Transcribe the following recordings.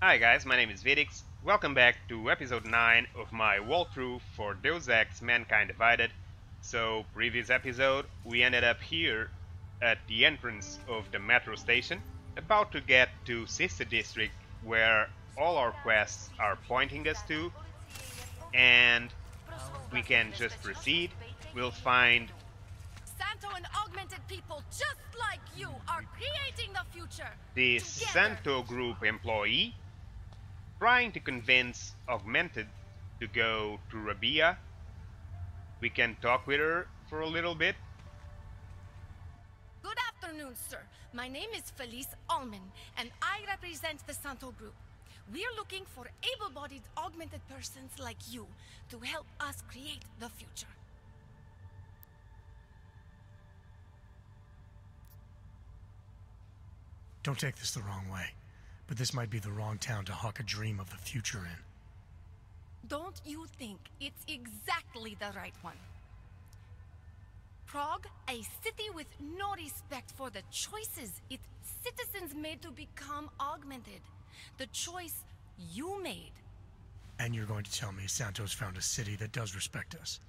Hi guys, my name is Vidiks. Welcome back to episode 9 of my walkthrough for Deus Ex Mankind Divided. So, previous episode, we ended up here at the entrance of the metro station, about to get to Sister District, where all our quests are pointing us to, and we can just proceed. We'll find Santo and augmented people just like you are creating the future the together. Santo Group employee trying to convince Augmented to go to Rabi'ah. We can talk with her for a little bit. Good afternoon, sir. My name is Felice Allman, and I represent the Santo Group. We're looking for able-bodied augmented persons like you to help us create the future. Don't take this the wrong way, but this might be the wrong town to hawk a dream of the future in. Don't you think it's exactly the right one? Prague, a city with no respect for the choices its citizens made to become augmented. The choice you made. And you're going to tell me Santos found a city that does respect us.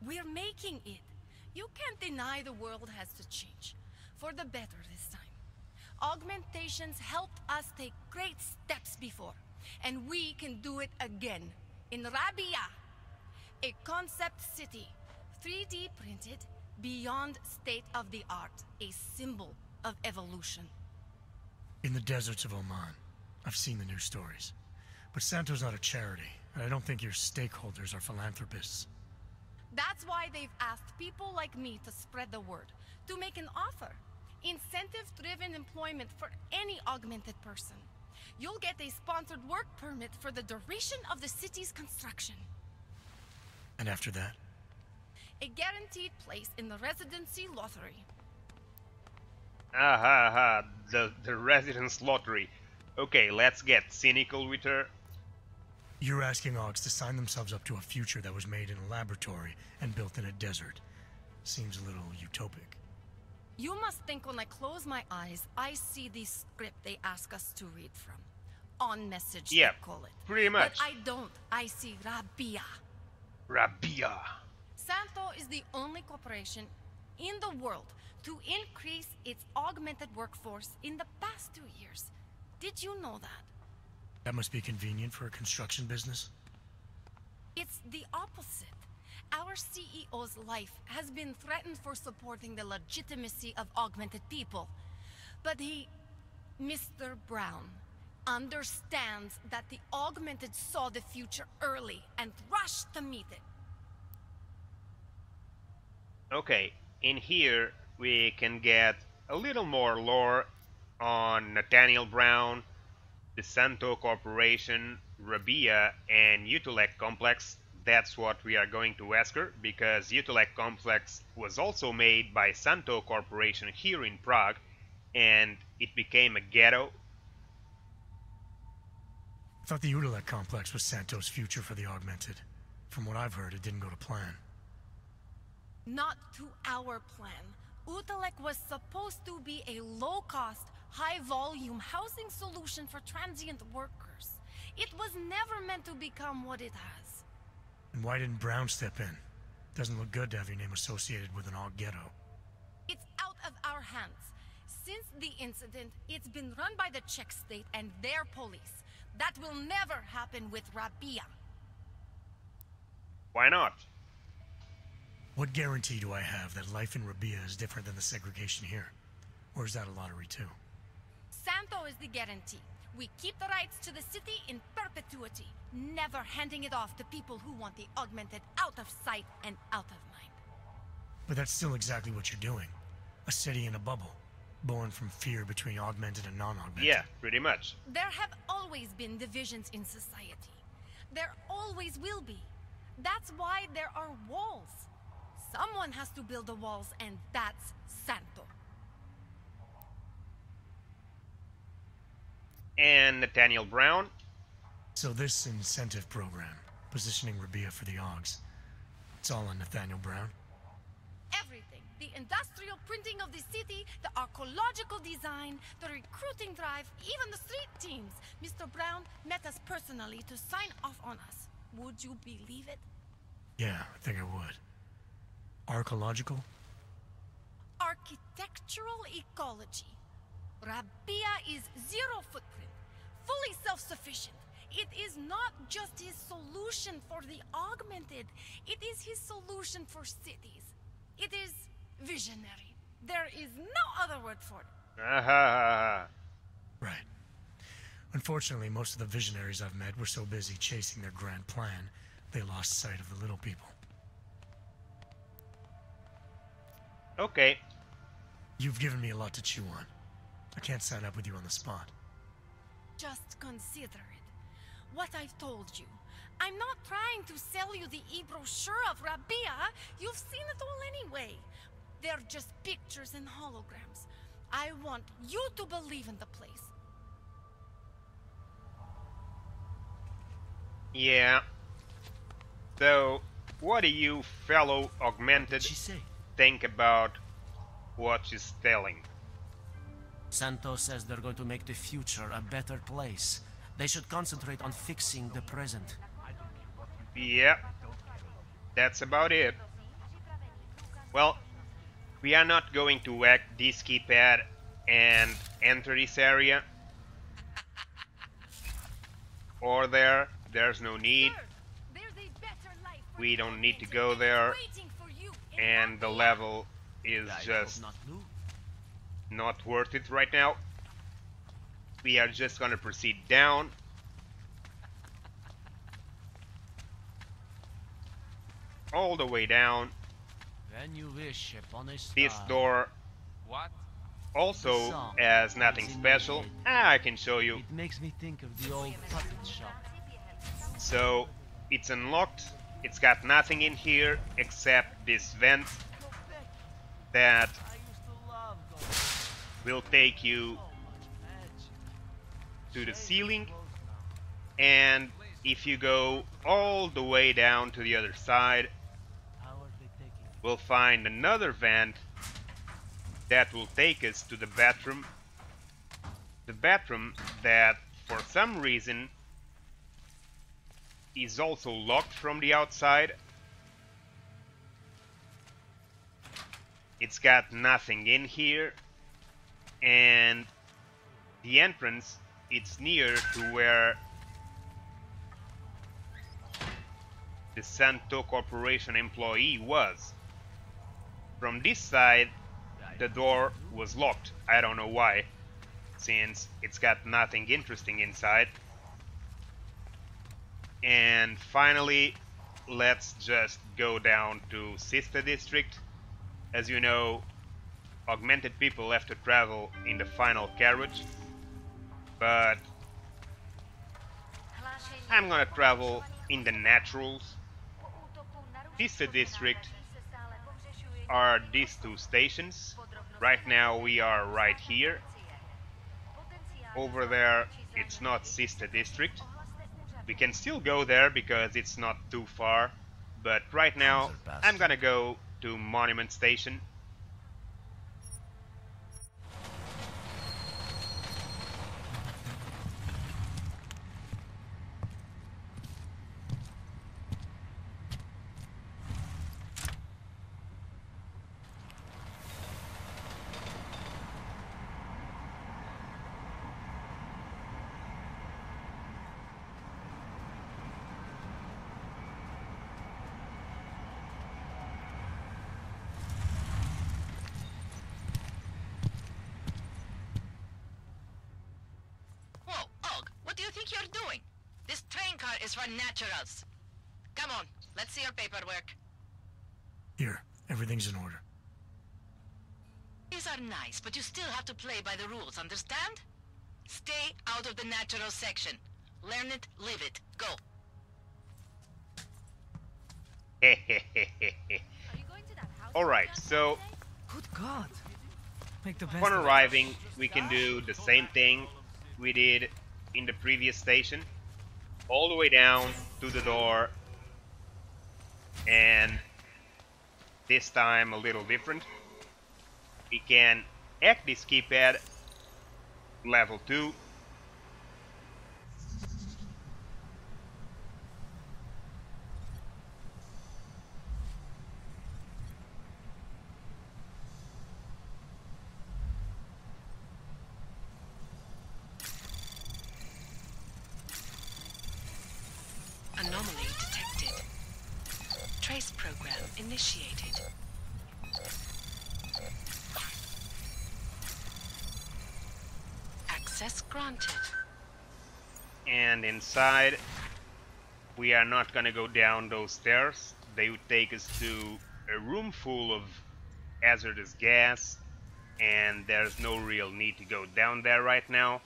We're making it. You can't deny the world has to change. For the better this time. Augmentations helped us take great steps before. And we can do it again. In Rabi'ah. A concept city. 3D printed. Beyond state-of-the-art. A symbol of evolution. In the deserts of Oman, I've seen the news stories. But Santo's not a charity, and I don't think your stakeholders are philanthropists. That's why they've asked people like me to spread the word. To make an offer. Incentive-driven employment for any augmented person. You'll get a sponsored work permit for the duration of the city's construction. And after that? A guaranteed place in the residency lottery. The residence lottery. Okay, let's get cynical with her. You're asking Augs to sign themselves up to a future that was made in a laboratory and built in a desert. Seems a little utopic. You must think when I close my eyes, I see the script they ask us to read from. On message, Yeah, they call it. pretty much. But I don't. I see Rabi'ah. Rabi'ah. Santo is the only corporation in the world to increase its augmented workforce in the past 2 years. Did you know that? That must be convenient for a construction business. It's the opposite. Our CEO's life has been threatened for supporting the legitimacy of augmented people. But he, Mr. Brown, understands that the augmented saw the future early and rushed to meet it. Okay, in here we can get a little more lore on Nathaniel Brown, the Santo Corporation, Rabi'ah, and Utulek Complex. That's what we are going to ask her, because Utulek Complex was also made by Santo Corporation here in Prague, and it became a ghetto. I thought the Udalek complex was Santos' future for the augmented. From what I've heard, it didn't go to plan. Not to our plan. Utalek was supposed to be a low-cost, high-volume housing solution for transient workers. It was never meant to become what it has. And why didn't Brown step in? Doesn't look good to have your name associated with an Aug ghetto. It's out of our hands. Since the incident, it's been run by the Czech state and their police. That will never happen with Rabi'ah. Why not? What guarantee do I have that life in Rabi'ah is different than the segregation here? Or is that a lottery too? Santo is the guarantee. We keep the rights to the city in perpetuity, never handing it off to people who want the augmented out of sight and out of mind. But that's still exactly what you're doing. A city in a bubble, born from fear between augmented and non-augmented. Yeah, pretty much. There have always been divisions in society. There always will be. That's why there are walls. Someone has to build the walls, and that's Santo. And Nathaniel Brown? So this incentive program, positioning Rabi'ah for the Augs, it's all on Nathaniel Brown? Everything. The industrial printing of the city, the archaeological design, the recruiting drive, even the street teams. Mr. Brown met us personally to sign off on us. Would you believe it? Yeah, I think I would. Archaeological? Architectural ecology. Rabi'ah is zero footprint, fully self-sufficient. It is not just his solution for the augmented, it is his solution for cities. It is visionary. There is no other word for it. Right. Unfortunately, most of the visionaries I've met were so busy chasing their grand plan, they lost sight of the little people. Okay. You've given me a lot to chew on. I can't sign up with you on the spot. Just consider it. What I've told you. I'm not trying to sell you the e-brochure of Rabi'ah. You've seen it all anyway. They're just pictures and holograms. I want you to believe in the place. Yeah. So, what do you fellow augmented think about what she's telling? Santos says they're going to make the future a better place. They should concentrate on fixing the present. Yeah, that's about it. Well, we are not going to whack this keypad and enter this area. Or there's no need. We don't need to go there. And the level is just not worth it right now. We are just gonna proceed down. All the way down. When you wish upon a star. This door also has nothing special. I can show you. It makes me think of the old puppet shop. So it's unlocked. It's got nothing in here except this vent that will take you to the ceiling, and if you go all the way down to the other side, we'll find another vent that will take us to the bathroom. The bathroom that for some reason is also locked from the outside. It's got nothing in here, and the entrance, it's near to where the Santo Corporation employee was. From this side, the door was locked. I don't know why, since it's got nothing interesting inside. And finally, let's just go down to Sister District. As you know, augmented people have to travel in the final carriage, but I'm gonna travel in the naturals. Sister District are these two stations. Right now we are right here. Over there it's not Sister District. We can still go there because it's not too far, but right now I'm gonna go to Monument Station. You're doing? This train car is for naturals. Come on, let's see your paperwork. Here, everything's in order. These are nice, but you still have to play by the rules, understand? Stay out of the natural section. Learn it, live it. Go. Alright, so Good God. Make the best upon of it. arriving, we can do the same thing we did in the previous station. All the way down to the door. And this time a little different. We can hack this keypad, level 2. initiated. Access granted. And inside, we are not gonna go down those stairs. They would take us to a room full of hazardous gas, and there's no real need to go down there right now.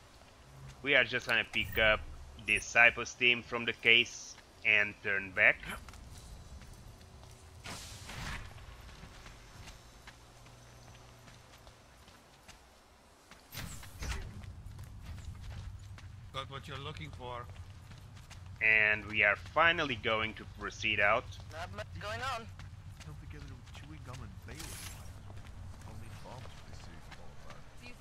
We are just gonna pick up this cyposteam from the case and turn back. Got what you're looking for. And we are finally going to proceed out. Not much going on. Held together with chewing gum and Bailey. Only bombs for this series fall apart. See you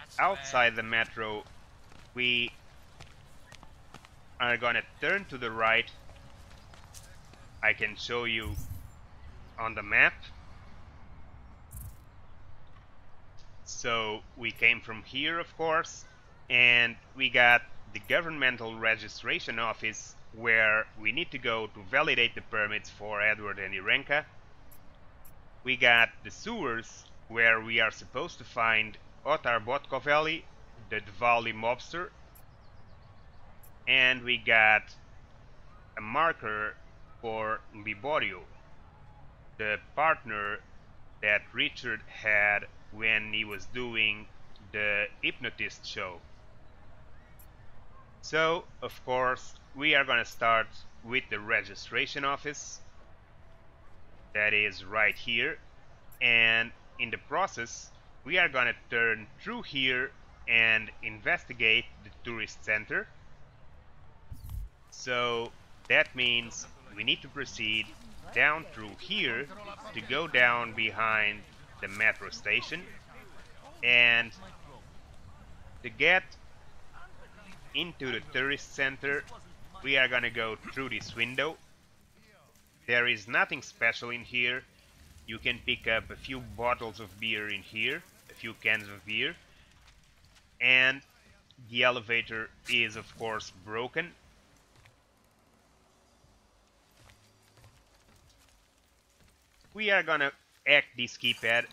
soon. Outside the metro, we are gonna turn to the right. I can show you on the map. So we came from here, of course, and we got the governmental registration office where we need to go to validate the permits for Edward and Irenka. We got the sewers where we are supposed to find Otar Botkovelli, the Dvali mobster, and we got a marker for Liborio, the partner that Richard had when he was doing the hypnotist show. So, of course, we are gonna start with the registration office. That is right here. And in the process, we are gonna turn through here and investigate the tourist center. So that means we need to proceed down through here to go down behind the metro station, and to get into the tourist center we are gonna go through this window. There is nothing special in here. You can pick up a few bottles of beer in here, a few cans of beer, and the elevator is of course broken. We are gonna hack this keypad.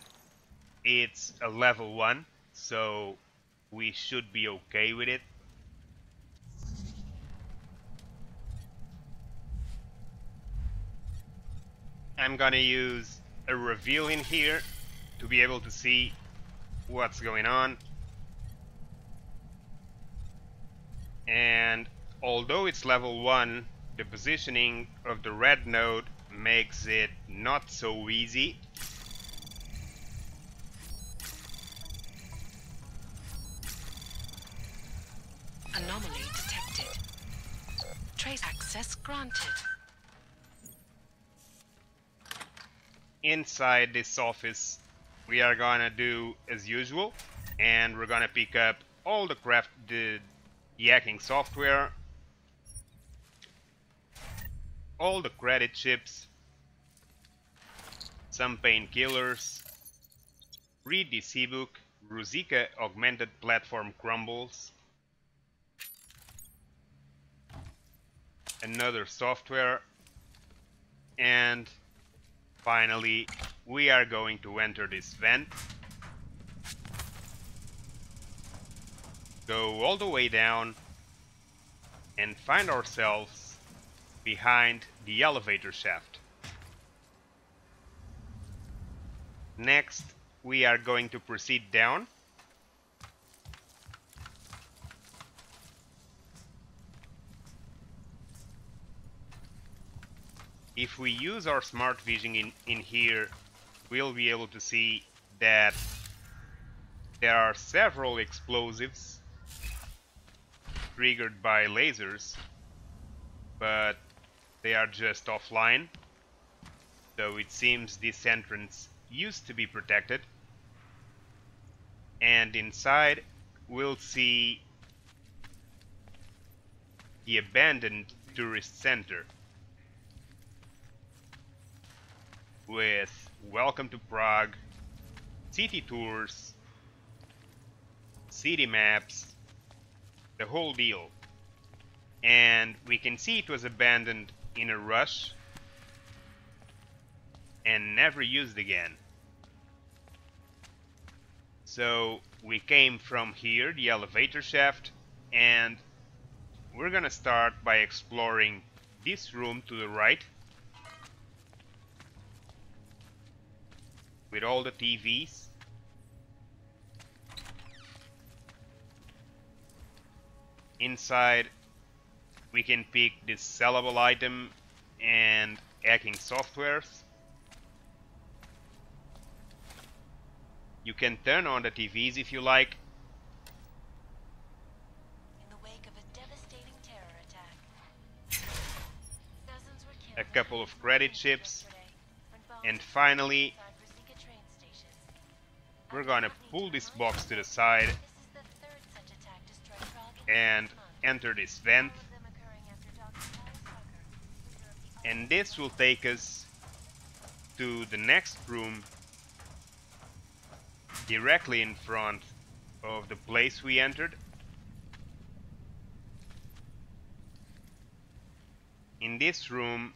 It's a level 1, so we should be okay with it. I'm gonna use a reveal in here to be able to see what's going on. And although it's level 1, the positioning of the red node makes it not so easy. Anomaly detected. Trace access granted. Inside this office we are gonna do as usual, and we're gonna pick up all the hacking software, all the credit chips, some painkillers, read this ebook, Ruzika Augmented Platform Crumbles, another software, and finally we are going to enter this vent, go all the way down, and find ourselves behind the elevator shaft. Next, we are going to proceed down. If we use our smart vision in here, we'll be able to see that there are several explosives triggered by lasers, but they are just offline. So it seems this entrance used to be protected. And inside we'll see the abandoned tourist center with welcome to Prague, city tours, city maps, the whole deal. And we can see it was abandoned in a rush and never used again. So we came from here, the elevator shaft, and we're gonna start by exploring this room to the right with all the TVs. Inside we can pick this sellable item and hacking softwares. You can turn on the TVs if you like. In the wake of a devastating terror attack, dozens were killed. A couple of credit chips. Yesterday, when bombs And finally, inside Rosika train station. we're gonna pull this box to the side This is the third such attack to strike Prague in and 6 months. enter this vent. All of them occurring after Dr. Tyus Tucker, leader of the And this will take us to the next room directly in front of the place we entered. In this room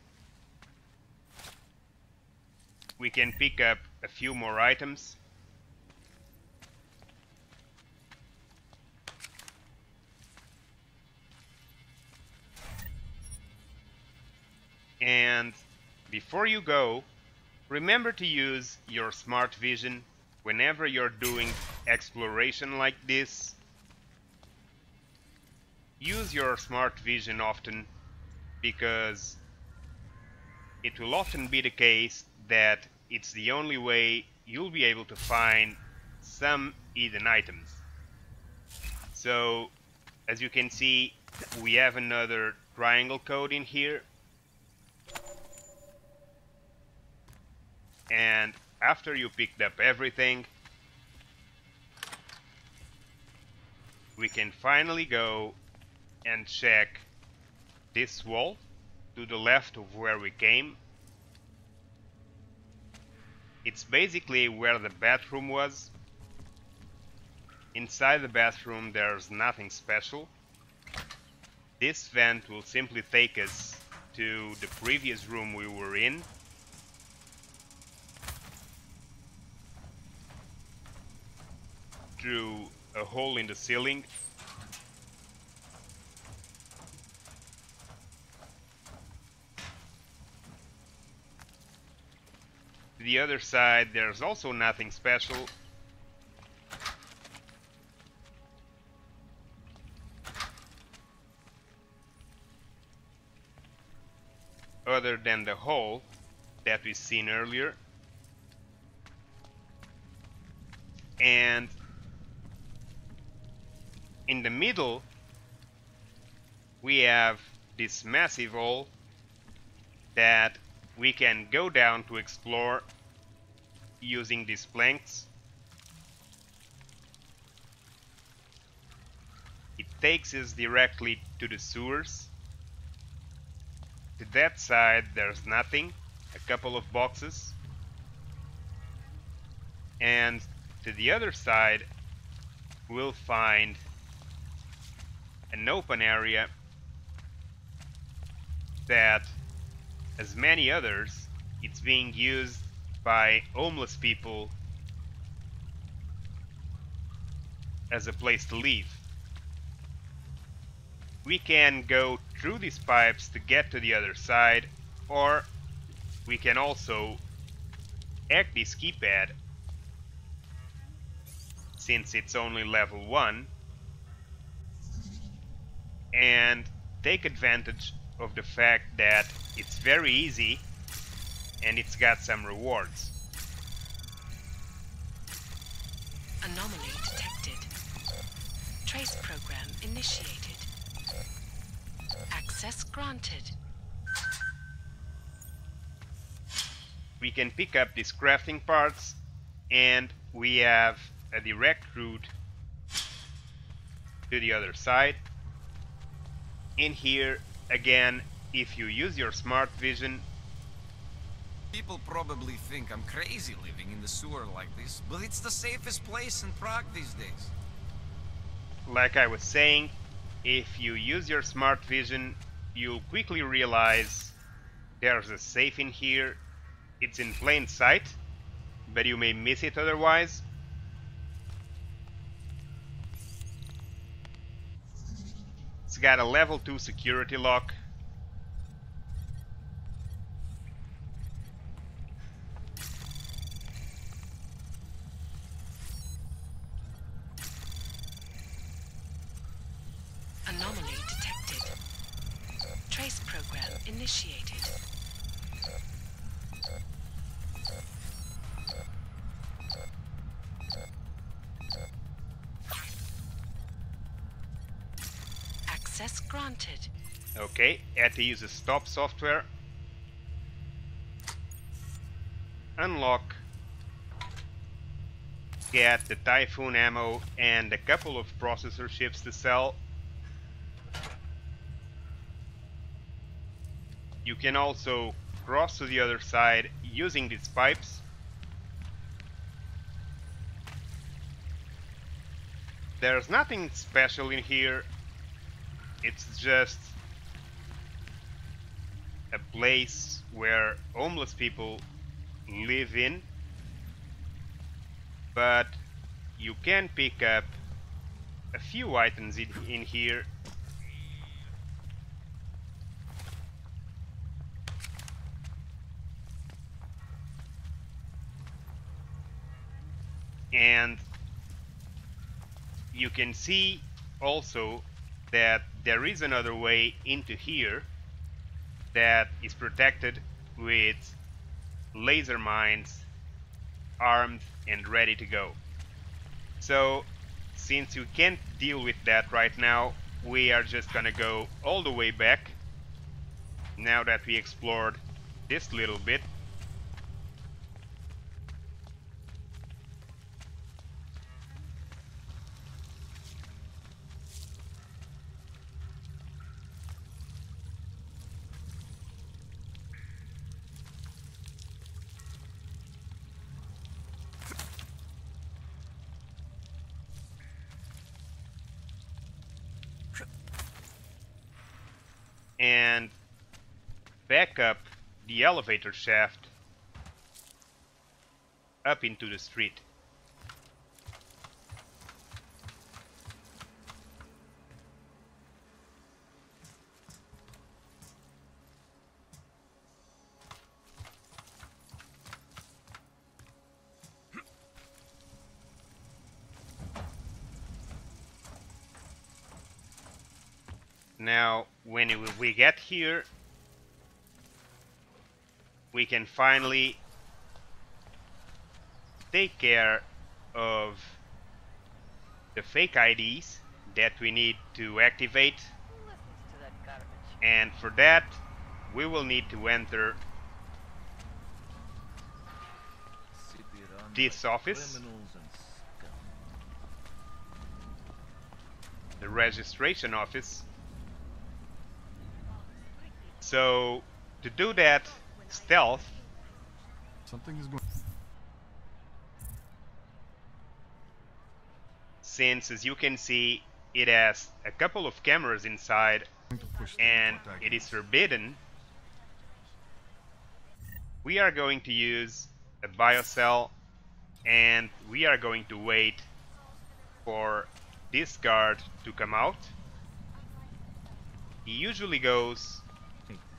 we can pick up a few more items. And before you go, remember to use your smart vision whenever you're doing exploration like this. Use your smart vision often, because it will often be the case that it's the only way you'll be able to find some hidden items. So, as you can see, we have another triangle code in here. And after you picked up everything, we can finally go and check this wall to the left of where we came. It's basically where the bathroom was. Inside the bathroom there's nothing special. This vent will simply take us to the previous room we were in. Through a hole in the ceiling. To the other side there's also nothing special. Other than the hole that we seen earlier. And in the middle we have this massive hole that we can go down to explore using these planks. It takes us directly to the sewers. To that side there's nothing, a couple of boxes. And to the other side we'll find an open area that, as many others, it's being used by homeless people as a place to live. We can go through these pipes to get to the other side, or we can also hack this keypad, since it's only level 1, and take advantage of the fact that it's very easy and it's got some rewards. Anomaly detected. Trace program initiated. Access granted. We can pick up these crafting parts, and we have a direct route to the other side. In here, again, if you use your smart vision, People probably think I'm crazy living in the sewer like this, but it's the safest place in Prague these days. like I was saying, if you use your smart vision, you'll quickly realize there's a safe in here. It's in plain sight, but you may miss it otherwise. It's got a level 2 security lock. Anomaly detected. Trace program initiated. Access granted. Okay, had to use the stop software. Unlock. Get the Typhoon ammo and a couple of processor chips to sell. You can also cross to the other side using these pipes. There's nothing special in here. It's just a place where homeless people live in. But you can pick up a few items in here. And you can see also that there is another way into here that is protected with laser mines, armed and ready to go. So since you can't deal with that right now, we are just gonna go all the way back now that we explored this little bit. And back up the elevator shaft up into the street. Now, when we get here, we can finally take care of the fake IDs that we need to activate. And for that, we will need to enter this office, the registration office. So to do that stealth, Something is going. since as you can see it has a couple of cameras inside and it is forbidden, we are going to use a biocell and we are going to wait for this guard to come out. He usually goes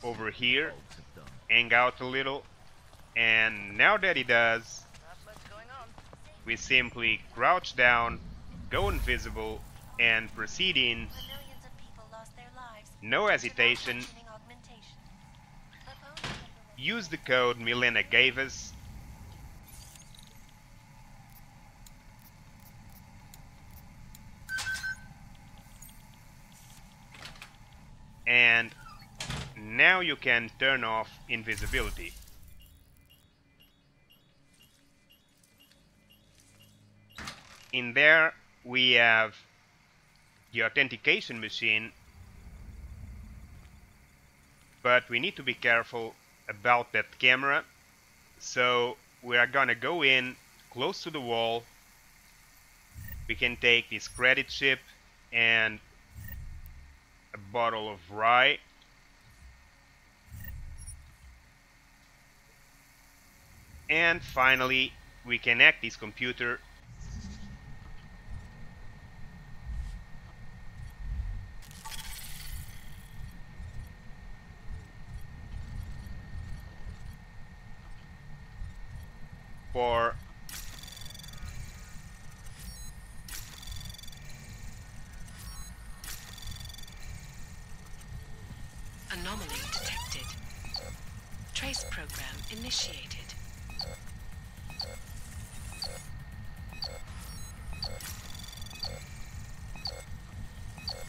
over here, hang out a little, and now that he does, we simply crouch down, go invisible, and proceed in. No hesitation. Use the code Milena gave us. And now you can turn off invisibility. In there we have the authentication machine, but we need to be careful about that camera, so we are gonna go in close to the wall. We can take this credit chip and a bottle of rye. And finally, we can hack this computer. For Anomaly detected. Trace program initiated.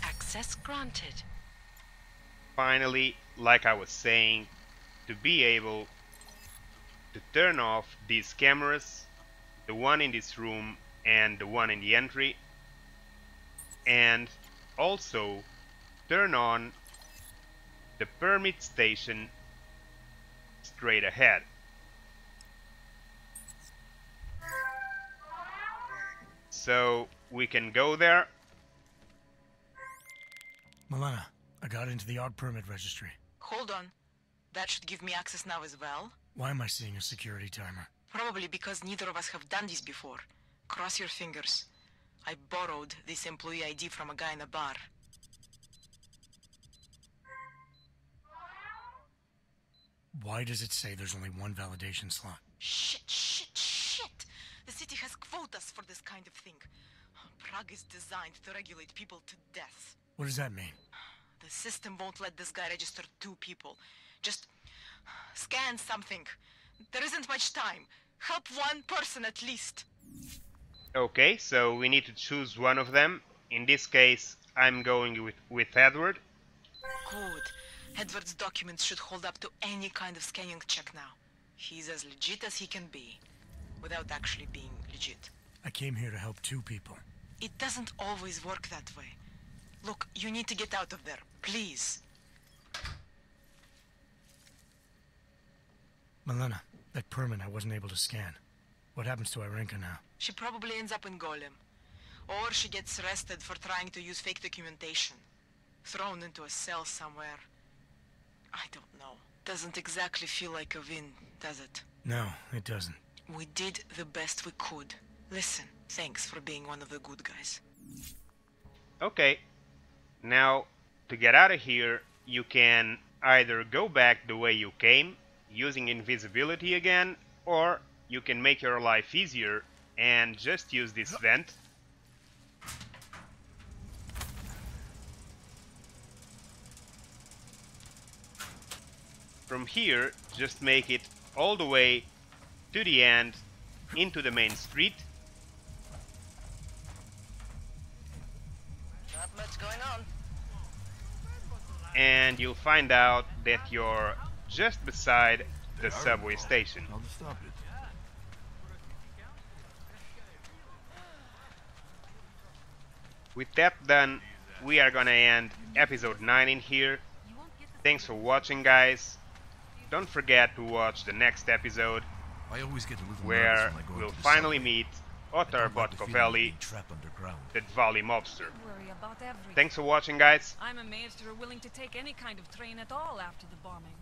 Access granted. finally, like I was saying, to be able to turn off these cameras, the one in this room and the one in the entry, and also turn on the permit station straight ahead. So we can go there. Milena, I got into the ARC permit registry. Hold on. That should give me access now as well. Why am I seeing a security timer? Probably because neither of us have done this before. Cross your fingers. I borrowed this employee ID from a guy in a bar. Why does it say there's only one validation slot? Shit! The city has quotas for this kind of thing. Prague is designed to regulate people to death. What does that mean? The system won't let this guy register 2 people. Just scan something. There isn't much time. Help one person at least. Okay, so we need to choose one of them. In this case, I'm going with Edward. Good. Edward's documents should hold up to any kind of scanning check now. He's as legit as he can be, without actually being legit. I came here to help 2 people. It doesn't always work that way. Look, you need to get out of there, please. Milena, that permit I wasn't able to scan. What happens to Irenka now? She probably ends up in Golem. Or she gets arrested for trying to use fake documentation. Thrown into a cell somewhere. I don't know. Doesn't exactly feel like a win, does it? No, it doesn't. We did the best we could. Listen, thanks for being one of the good guys. Okay. Now, to get out of here, you can either go back the way you came, using invisibility again, or you can make your life easier and just use this vent. From here, just make it all the way to the end, into the main street. Not much going on. And you'll find out that you're just beside the subway station. I'll just stop it. With that done, we are gonna end episode 9 in here. Thanks for watching, guys. Don't forget to watch the next episode, I always get a little where nervous when I go we'll into the finally subway. meet I Otar don't like the feeling of Botkovelli, being trapped underground. that Valley mobster. Worry about everything. Thanks for watching, guys. I'm amazed you're willing to take any kind of train at all after the bombing.